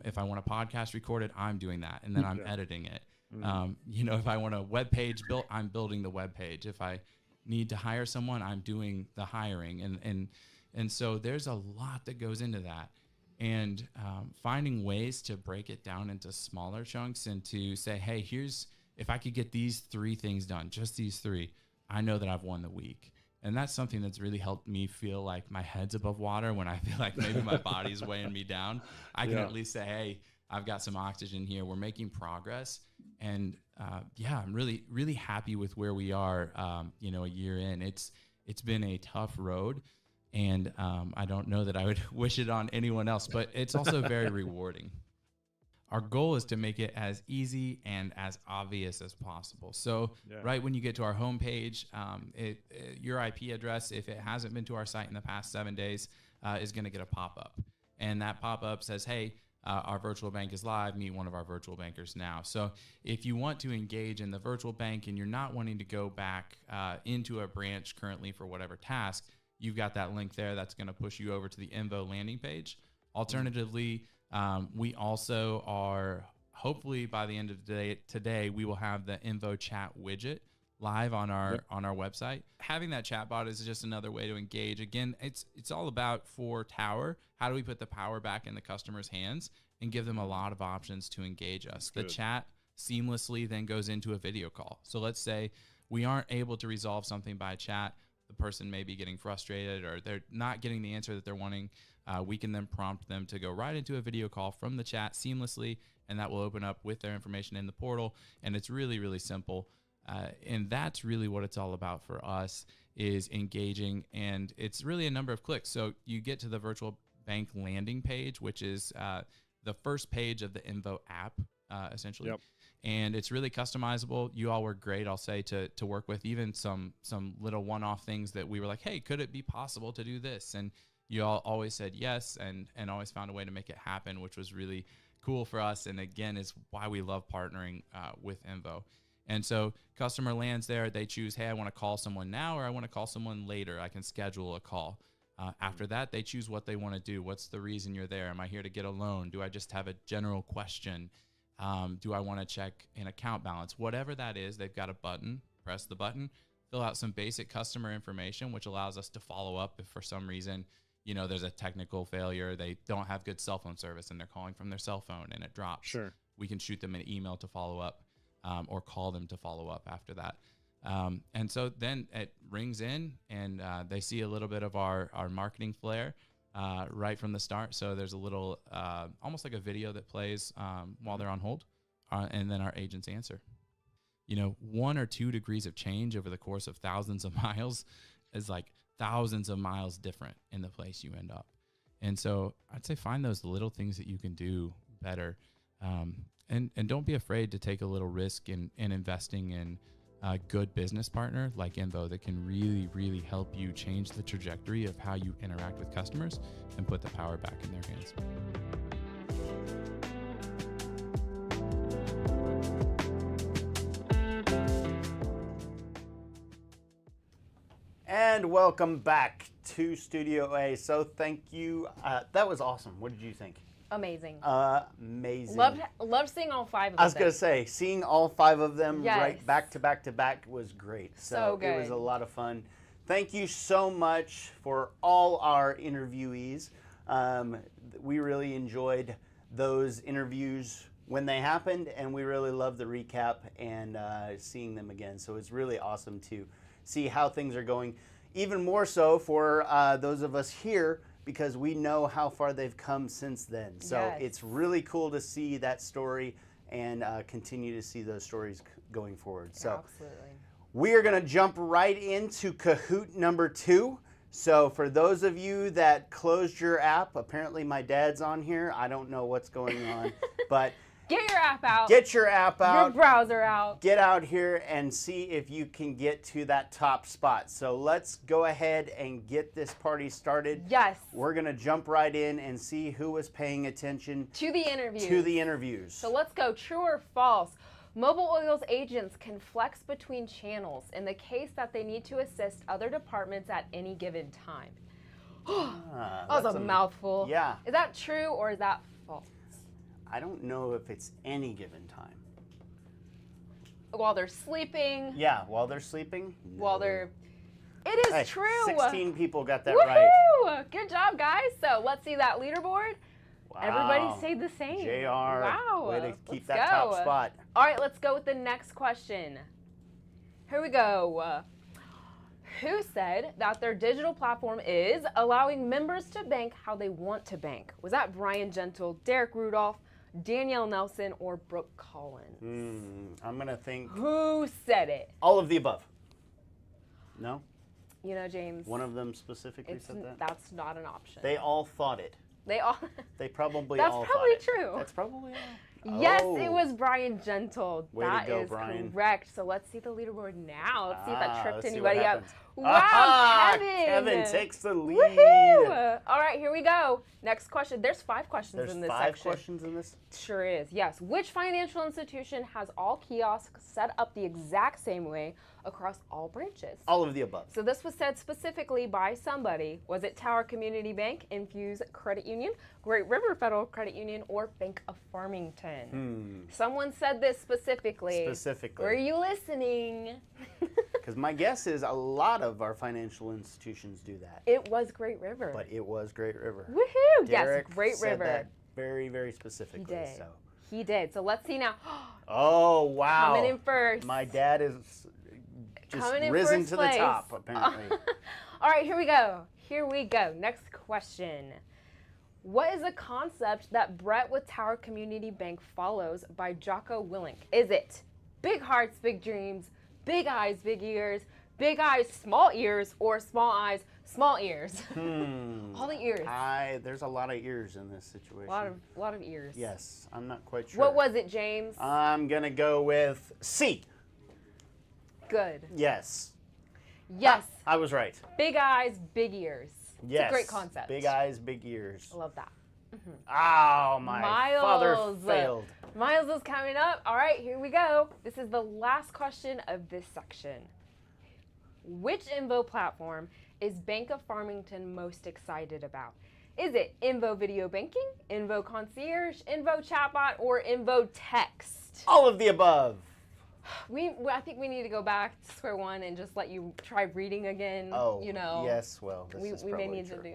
If I want a podcast recorded, I'm doing that. And then I'm editing it. If I want a web page built, I'm building the web page. If I need to hire someone, I'm doing the hiring. And so there's a lot that goes into that. And finding ways to break it down into smaller chunks and to say, hey, if I could get these 3 things done, just these 3, I know that I've won the week. And that's something that's really helped me feel like my head's above water when I feel like maybe my body's weighing me down. I can at least say, hey, I've got some oxygen here. We're making progress. And I'm really, really happy with where we are, a year in. It's been a tough road. And I don't know that I would wish it on anyone else, but it's also very rewarding. Our goal is to make it as easy and as obvious as possible. So right when you get to our homepage, your IP address, if it hasn't been to our site in the past 7 days, is going to get a pop-up. And that pop-up says, hey, our virtual bank is live. Meet one of our virtual bankers now. So if you want to engage in the virtual bank and you're not wanting to go back into a branch currently for whatever task, you've got that link there that's going to push you over to the Invo landing page. Alternatively, we also are, hopefully by the end of the day today, we will have the Invo chat widget live on our website. Having that chatbot is just another way to engage. Again, it's all about, for Tower, how do we put the power back in the customer's hands and give them a lot of options to engage us. The chat seamlessly then goes into a video call. So let's say we aren't able to resolve something by chat. The person may be getting frustrated or they're not getting the answer that they're wanting. We can then prompt them to go right into a video call from the chat seamlessly, and that will open up with their information in the portal. And it's really, really simple. And that's really what it's all about for us, is engaging. And it's really a number of clicks. So you get to the virtual bank landing page, which is the first page of the Invo app, essentially. And it's really customizable. You all were great, I'll say, to work with, even some little one-off things that we were like, hey, could it be possible to do this? And you all always said yes, and always found a way to make it happen, which was really cool for us. And again, is why we love partnering with Invo. And so customer lands there, they choose, hey, I want to call someone now, or I want to call someone later. I can schedule a call. After that, they choose what they want to do. What's the reason you're there? Am I here to get a loan? Do I just have a general question? Do I want to check an account balance? Whatever that is, they've got a button. Press the button, fill out some basic customer information, which allows us to follow up if for some reason, there's a technical failure. They don't have good cell phone service and they're calling from their cell phone and it drops. Sure. We can shoot them an email to follow up, or call them to follow up after that. And so then it rings in and they see a little bit of our marketing flair right from the start. So there's a little, almost like a video that plays while they're on hold, and then our agents answer. 1 or 2 degrees of change over the course of thousands of miles is like thousands of miles different in the place you end up. And so I'd say find those little things that you can do better. And don't be afraid to take a little risk in investing in a good business partner like Invo that can really, really help you change the trajectory of how you interact with customers and put the power back in their hands. And welcome back to Studio A. So thank you. That was awesome. What did you think? Amazing. Amazing. Loved seeing all 5 of them. I was going to say, seeing all 5 of them Yes. right back to back to back was great. So good. It was a lot of fun. Thank you so much for all our interviewees. We really enjoyed those interviews when they happened, and we really loved the recap and seeing them again. So it's really awesome to see how things are going. Even more so for those of us here, because we know how far they've come since then. So Yes. it's really cool to see that story and continue to see those stories going forward. So Absolutely. we are going to jump right into Kahoot number 2. So for those of you that closed your app, apparently my dad's on here. I don't know what's going on, but Get your app out. Get your app out. Your browser out. Get out here and see if you can get to that top spot. So let's go ahead and get this party started. Yes. We're going to jump right in and see who was paying attention To the interviews. to the interviews. So let's go. True or false? Mobile Oil's agents can flex between channels in the case that they need to assist other departments at any given time. That was that's a mouthful. Yeah. Is that true or is that false? I don't know if it's any given time. While they're sleeping. Yeah, while they're sleeping. While No. they're. It is Hey, true. 16 people got that Woohoo! right. Good job, guys. So let's see that leaderboard. Wow. Everybody stayed the same. JR, Wow. way to keep Let's that go. top spot. All right, let's go with the next question. Here we go. Who said that their digital platform is allowing members to bank how they want to bank? Was that Brian Gentle, Derek Rudolph, Danielle Nelson, or Brooke Collins? I'm going to think Who said it? all of the above. No? You know, James. One of them specifically said that? That's not an option. They all thought it. They all. They probably That's all probably thought it. true. That's probably all. Yes, Oh. it was Brian Gentle. Way to That go, is Brian. correct. So let's see the leaderboard now. Let's see if that tripped let's see what anybody up. happens. Wow, Aha! Kevin! Kevin takes the lead. Woohoo! All right, here we go. Next question. There's 5 questions There's in this 5 section. questions in this? Sure is. Yes. Which financial institution has all kiosks set up the exact same way across all branches? All of the above. So this was said specifically by somebody. Was it Tower Community Bank, Infuse Credit Union, Great River Federal Credit Union, or Bank of Farmington? Someone said this specifically. Specifically. Were you listening? Because my guess is a lot of our financial institutions do that. It was Great River. But it was Great River. Woohoo! Derek Yes, Great said River. that very, very specifically. He did. So. He did. So let's see now. Oh, wow. Coming in first. My dad is just Coming in risen first to place. the top, apparently. All right, here we go. Here we go. Next question. What is a concept that Brett with Tower Community Bank follows by Jocko Willink? Is it big hearts, big dreams, big eyes, big ears, big eyes, small ears, or small eyes, small ears? All the ears. There's a lot of ears in this situation. A lot of ears. Yes, I'm not quite sure. What was it, James? I'm going to go with C. Good. Yes. Yes. I was right. Big eyes, big ears. Yes. It's a great concept. Big eyes, big ears. I love that. Oh, my father Miles. failed. Miles is coming up. All right, here we go. This is the last question of this section. Which Invo platform is Bank of Farmington most excited about? Is it Invo Video Banking, Invo Concierge, Invo Chatbot, or Invo Text? All of the above. I think we need to go back to square one and just let you try reading again. Oh, you know. yes, well, this is we may probably need true. to do.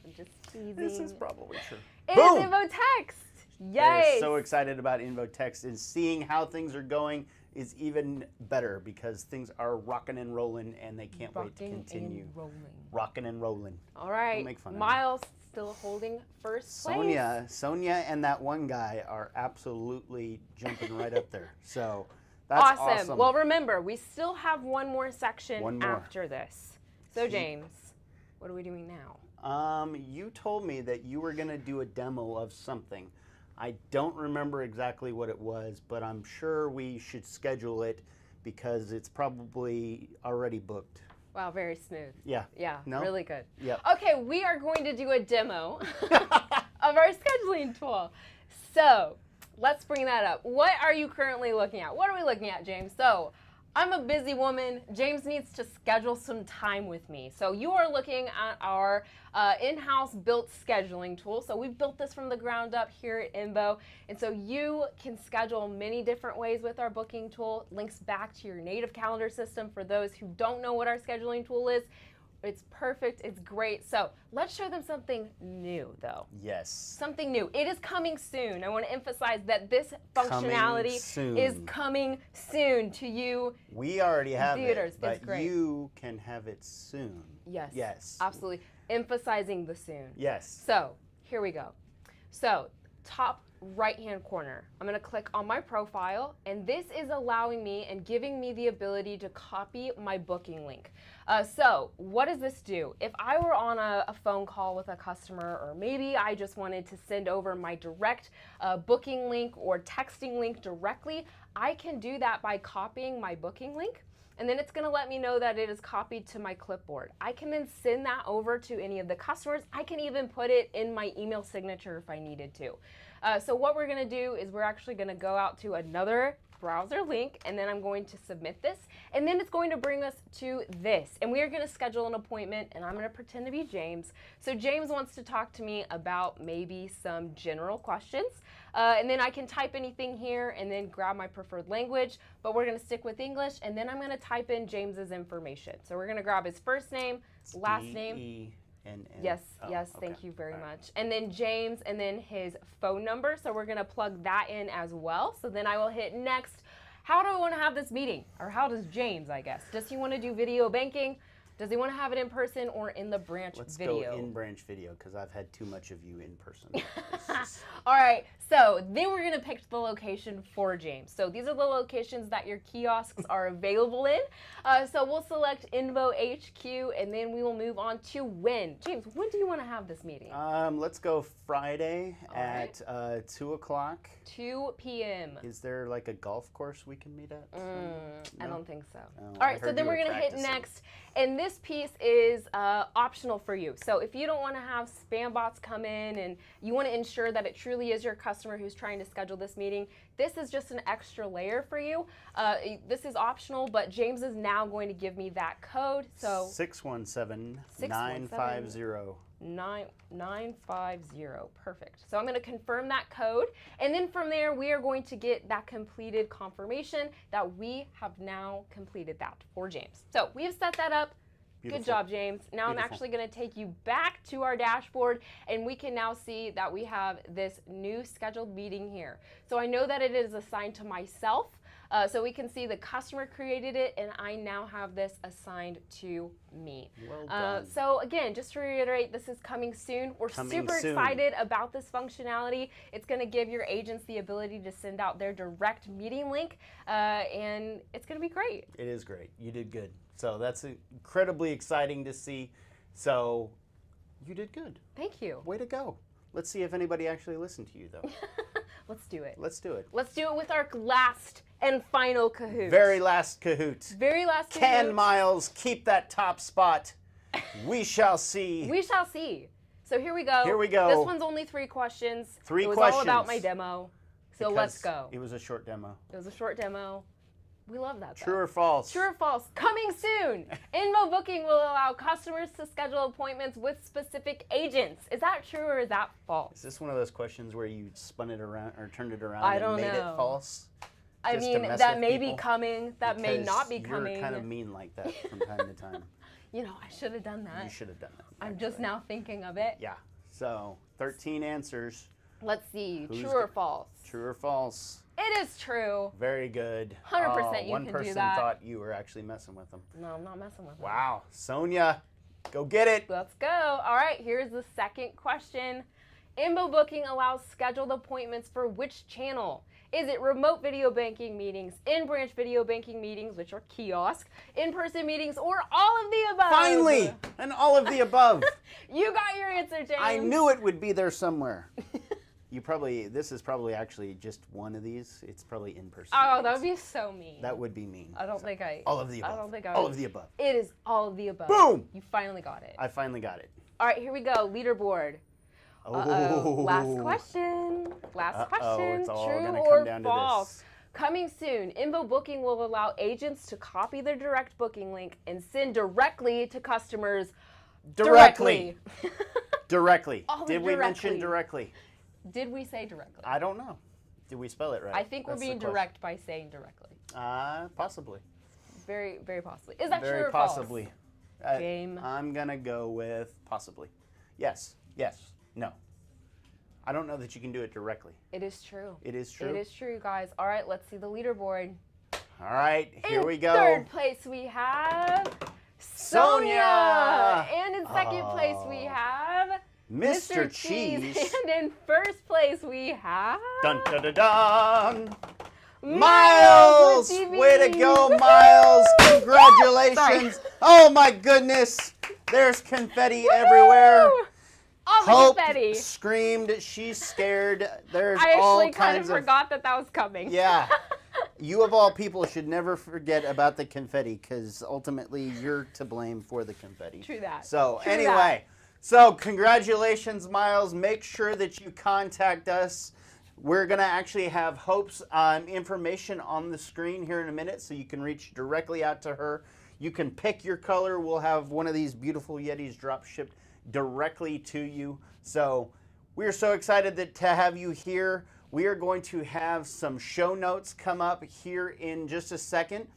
I'm just teasing. This is probably true. It Boom! is Invo Text. They're Yay! so excited about Invo Text, and seeing how things are going is even better because things are rocking and rolling, and they can't wait to continue. And rolling. Rocking and rolling. All right. Don't make fun of me. Miles still holding first place. Sonia and that one guy are absolutely jumping right up there. So that's awesome. Well, remember, we still have one more section One more. after this. So, James, what are we doing now? You told me that you were going to do a demo of something. I don't remember exactly what it was, but I'm sure we should schedule it because it's probably already booked. Wow, very smooth. Yeah. Yeah, No? really good. Yep. Okay, we are going to do a demo of our scheduling tool. So, let's bring that up. What are you currently looking at? What are we looking at, James? So, I'm a busy woman. James needs to schedule some time with me. So you are looking at our in-house built scheduling tool. So we've built this from the ground up here at Invo. And so you can schedule many different ways with our booking tool. Links back to your native calendar system for those who don't know what our scheduling tool is. It's perfect. It's great. So let's show them something new, though. Yes. Something new. It is coming soon. I want to emphasize that this functionality is coming soon to you. We already have theaters. it, but It's great. you can have it soon. Yes. Yes. Absolutely. Emphasizing the soon. Yes. So here we go. So top right-hand corner, I'm going to click on my profile, and this is allowing me and giving me the ability to copy my booking link. So what does this do? If I were on a phone call with a customer, or maybe I just wanted to send over my direct booking link or texting link directly, I can do that by copying my booking link. And then it's going to let me know that it is copied to my clipboard. I can then send that over to any of the customers. I can even put it in my email signature if I needed to. So what we're going to do is we're actually going to go out to another browser link, and then I'm going to submit this, and then it's going to bring us to this, and we are going to schedule an appointment, and I'm going to pretend to be James. So James wants to talk to me about maybe some general questions, and then I can type anything here and then grab my preferred language, but we're going to stick with English, and then I'm going to type in James's information. So we're going to grab his first name, last name. D-E-N-N. Yes, Oh, yes, okay. thank you very All right. much. And then James, and then his phone number. So we're gonna plug that in as well. So then I will hit next. How do I wanna have this meeting? Or how does James, I guess? Does he wanna do video banking? Does he wanna have it in person or in the branch Let's video? go in branch video, because I've had too much of you in person. This is- All right, so then we're gonna pick the location for James. So these are the locations that your kiosks are available in. So we'll select Invo HQ, and then we will move on to when. James, when do you wanna have this meeting? Let's go Friday All at 2 o'clock. 2 p.m. Is there like a golf course we can meet at? I No? don't think so. Oh, All I right, so heard then you we're were gonna hit practicing. next, and this piece is optional for you. So if you don't want to have spam bots come in and you want to ensure that it truly is your customer who's trying to schedule this meeting, this is just an extra layer for you. This is optional, but James is now going to give me that code. So 617-950. 950. Perfect. So I'm going to confirm that code, and then from there we are going to get that completed confirmation that we have now completed that for James. So we have set that up. Beautiful. Good job, James. Now I'm Beautiful. actually going to take you back to our dashboard, and we can now see that we have this new scheduled meeting here. So I know that it is assigned to myself. So we can see the customer created it, and I now have this assigned to me. Well done. So again, just to reiterate, this is coming soon. We're Coming super soon. excited about this functionality. It's going to give your agents the ability to send out their direct meeting link, and it's going to be great. It is great. You did good. So that's incredibly exciting to see. So you did good. Thank you. Way to go. Let's see if anybody actually listened to you, though. Let's do it. Let's do it. Let's do it with our last and final Kahoot. Very last Kahoot. Very last Kahoot. 10 miles, keep that top spot. We shall see. We shall see. So here we go. Here we go. This one's only 3 questions. 3 It was all about questions. my demo. So Because let's go. It was a short demo. It was a short demo. We love that, though. True or false? True or false? Coming soon! Invo Booking will allow customers to schedule appointments with specific agents. Is that true or is that false? Is this one of those questions where you spun it around or turned it around I and don't made know. it false? I Just to mean, mess that with may be people? coming. That may Because not be coming. You're kind of mean like that from time to time. You know, I should have done that. You should have done that. I'm just actually. now thinking of it. Yeah. So 13 answers. Let's see. Who's True or go- false? True or false? It is true. Very good. 100% you one can do person that. thought you were actually messing with them. No, I'm not messing with it. Wow. Sonia, go get it. Let's go. All right, here's the second question. Invo Booking allows scheduled appointments for which channel? Is it remote video banking meetings, in-branch video banking meetings, which are kiosk, in-person meetings, or all of the above? Finally, and all of the above. You got your answer, James. I knew it would be there somewhere. This is probably actually just one of these. It's probably in person. Oh, that would be so mean. That would be mean. I don't think I. All of the above. I don't think I. All of the above. It is all of the above. Boom! You finally got it. I finally got it. All right, here we go. Leaderboard. Uh-oh. Last question. Last question. It's all True gonna or come down to false? this. Coming soon, Invo Booking will allow agents to copy their direct booking link and send directly to customers. Directly. Directly. Oh, Did we mention directly. directly? Did we say directly? I don't know. Did we spell it right? I think we're That's the being question. direct by saying directly. Possibly. Very, very possibly. Is that Very true or possibly. Game. I'm gonna go with possibly. Yes. Yes. No. I don't know that you can do it directly. false? It is true. It is true. It is true, guys. All right, let's see the leaderboard. All right, here in we go. Third place we have Sonia! And in second place we have Mr. Cheese. And in first place we have Dun dun dun dun. Miles Miles! with TV. Way to go, Miles! Congratulations! Oh my goodness! There's confetti everywhere. All the Hope confetti. screamed. She's scared. There's I all actually kind of kinds of. forgot that was coming. Yeah. You of all people should never forget about the confetti because ultimately you're to blame for the confetti. True that. So True anyway, so congratulations, Miles. Make sure that you contact us. We're going to actually have Hope's information on the screen here in a minute so you can reach directly out to her. You can pick your color. We'll have one of these beautiful Yetis drop shipped directly to you. So we're so excited to have you here. We are going to have some show notes come up here in just a second.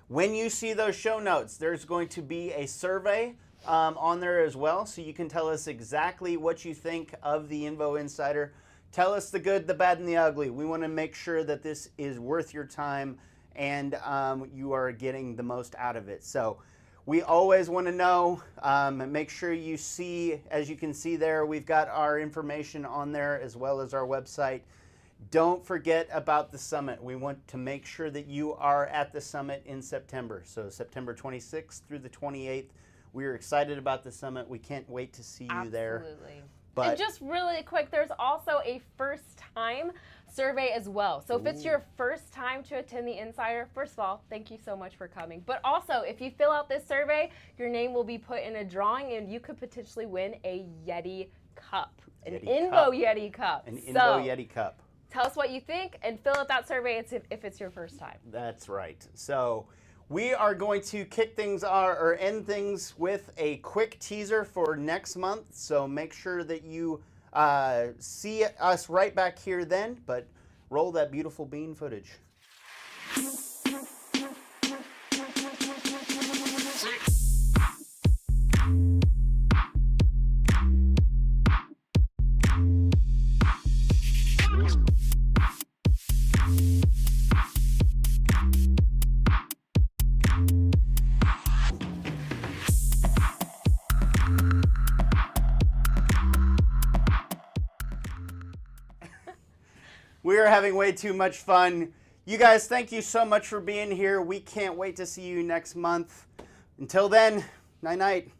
When you see those show notes, there's going to be a survey on there as well, so you can tell us exactly what you think of the Invo Insider. Tell us the good, the bad, and the ugly. We want to make sure that this is worth your time and you are getting the most out of it. So we always want to know. Make sure you see, as you can see there, we've got our information on there as well as our website. Don't forget about the summit. We want to make sure that you are at the summit in September. So September 26th through the 28th. We're excited about the summit. We can't wait to see you there. Absolutely. But and just really quick, there's also a first time survey as well. So if it's your first time to attend the Insider, first of all, thank you so much for coming. But also, if you fill out this survey, your name will be put in a drawing and you could potentially win a Yeti cup. An Invo Yeti cup. An Invo Yeti cup. Tell us what you think and fill out that survey if it's your first time. That's right. So we are going to kick things or end things with a quick teaser for next month. So make sure that you see us right back here then, but roll that beautiful bean footage. We are having way too much fun. You guys, thank you so much for being here. We can't wait to see you next month. Until then, night-night.